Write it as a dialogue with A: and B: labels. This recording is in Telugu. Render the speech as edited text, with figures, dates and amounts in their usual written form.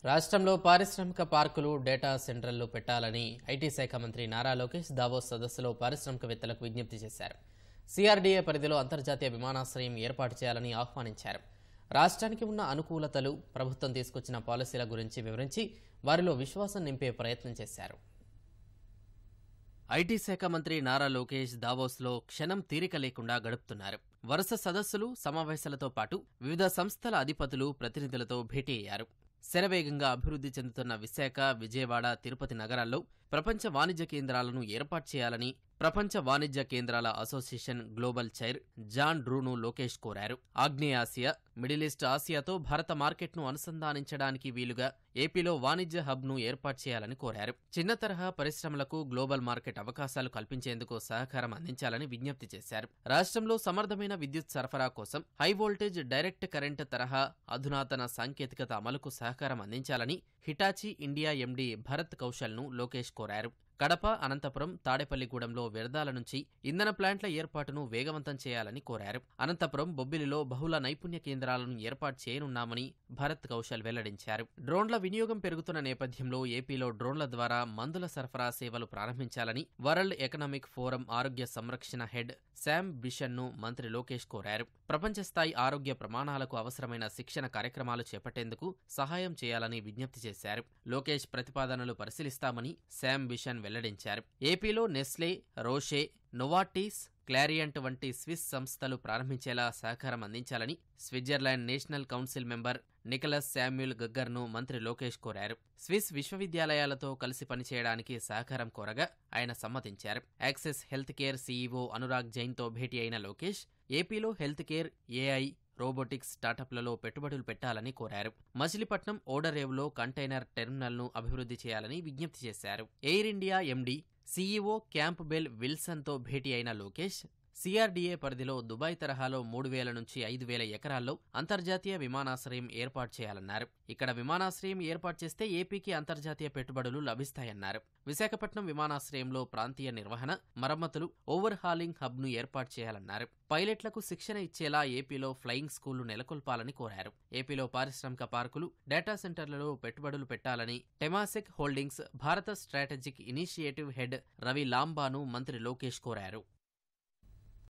A: రాష్ట్రంలో పారిశ్రామిక పార్కులు, డేటా సెంటర్లు పెట్టాలని ఐటీ శాఖ మంత్రి నారా లోకేష్ దావోస్ సదస్సులో పారిశ్రామికవేత్తలకు విజ్ఞప్తి చేశారు. సిఆర్డీఏ పరిధిలో అంతర్జాతీయ విమానాశ్రయం ఏర్పాటు చేయాలని ఆహ్వానించారు. రాష్ట్రానికి ఉన్న అనుకూలతలు, ప్రభుత్వం తీసుకొచ్చిన పాలసీల గురించి వివరించి వారిలో విశ్వాసం నింపే ప్రయత్నం చేశారు. ఐటీ శాఖ మంత్రి నారా లోకేష్ దావోస్లో క్షణం తీరిక లేకుండా గడుపుతున్నారు. వరుస సదస్సులు, సమావేశాలతో పాటు వివిధ సంస్థల అధిపతులు, ప్రతినిధులతో భేటీ అయ్యారు. శరవేగంగా అభివృద్ధి చెందుతున్న విశాఖ, విజయవాడ, తిరుపతి నగరాల్లో ప్రపంచ వాణిజ్య కేంద్రాలను ఏర్పాటు చేయాలని ప్రపంచ వాణిజ్య కేంద్రాల అసోసియేషన్ గ్లోబల్ చైర్ జాన్ డ్రూను లోకేష్ కోరారు. ఆగ్నేయాసియా, మిడిల్ ఈస్ట్, ఆసియాతో భారత మార్కెట్ను అనుసంధానించడానికి వీలుగా ఏపీలో వాణిజ్య హబ్ను ఏర్పాటు చేయాలని కోరారు. చిన్న తరహా పరిశ్రమలకు గ్లోబల్ మార్కెట్ అవకాశాలు కల్పించేందుకు సహకారం అందించాలని విజ్ఞప్తి చేశారు. రాష్ట్రంలో సమర్థమైన విద్యుత్ సరఫరా కోసం హై వోల్టేజ్ డైరెక్ట్ కరెంట్ తరహా అధునాతన సాంకేతికత అమలుకు సహకారం అందించాలని హిటాచీ ఇండియా ఎండీ భరత్ కౌశల్ను లోకేష్ కోరారు. కడప, అనంతపురం, తాడేపల్లిగూడెంలో వ్యర్థాల నుంచి ఇంధన ప్లాంట్ల ఏర్పాటును వేగవంతం చేయాలని కోరారు. అనంతపురం, బొబ్బిలిలో బహుళ నైపుణ్య కేంద్రాలను ఏర్పాటు చేయనున్నామని భరత్ కౌశల్ వెల్లడించారు. డ్రోన్ల వినియోగం పెరుగుతున్న నేపథ్యంలో ఏపీలో డ్రోన్ల ద్వారా మందుల సరఫరా సేవలు ప్రారంభించాలని వరల్డ్ ఎకనామిక్ ఫోరం ఆరోగ్య సంరక్షణ హెడ్ శామ్ బిషన్ను మంత్రి లోకేష్ కోరారు. ప్రపంచ స్థాయి ఆరోగ్య ప్రమాణాలకు అవసరమైన శిక్షణ కార్యక్రమాలు చేపట్టేందుకు సహాయం చేయాలని విజ్ఞప్తి చేశారు. లోకేష్ ప్రతిపాదనలు పరిశీలిస్తామని శామ్ బిషన్ వెల్లడించారు. ఏపీలో నెస్లే, రోషే, నోవార్టిస్, క్లారియంట్ వంటి స్విస్ సంస్థలు ప్రారంభించేలా సహకారం అందించాలని Switzerland national council member Niklaus Samuel గగ్గర్ను మంత్రి లోకేష్ కోరారు. స్విస్ విశ్వవిద్యాలయాలతో కలిసి పనిచేయడానికి సహకారం కోరగా ఆయన సమ్మతించారు. Access Health Care CEO Anurag జైన్తో భేటీ అయిన లోకేష్ ఏపీలో హెల్త్ కేర్, ఏఐ, రోబోటిక్స్ స్టార్టప్లలో పెట్టుబడులు పెట్టాలని కోరారు. మచిలీపట్నం ఓడరేవులో కంటైనర్ టెర్మినల్ను అభివృద్ధి చేయాలని విజ్ఞప్తి చేశారు. Air India MD, CEO Campbell విల్సన్తో భేటీ అయిన లోకేష్ సిఆర్డీఏ పరిధిలో దుబాయ్ తరహాలో 3,000 నుంచి 5,000 ఎకరాల్లో అంతర్జాతీయ విమానాశ్రయం ఏర్పాటు చేయాలన్నారు. ఇక్కడ విమానాశ్రయం ఏర్పాటు చేస్తే ఏపీకి అంతర్జాతీయ పెట్టుబడులు లభిస్తాయన్నారు. విశాఖపట్నం విమానాశ్రయంలో ప్రాంతీయ నిర్వహణ, మరమ్మతులు, ఓవర్ హాలింగ్ హబ్ను ఏర్పాటు చేయాలన్నారు. పైలట్లకు శిక్షణ ఇచ్చేలా ఏపీలో ఫ్లయింగ్ స్కూళ్లు నెలకొల్పాలని కోరారు. ఏపీలో పారిశ్రామిక పార్కులు, డేటా సెంటర్లలో పెట్టుబడులు పెట్టాలని టెమాసెక్ హోల్డింగ్స్ భారత స్ట్రాటజిక్ ఇనిషియేటివ్ హెడ్ రవి లాంబాను మంత్రి లోకేష్ కోరారు.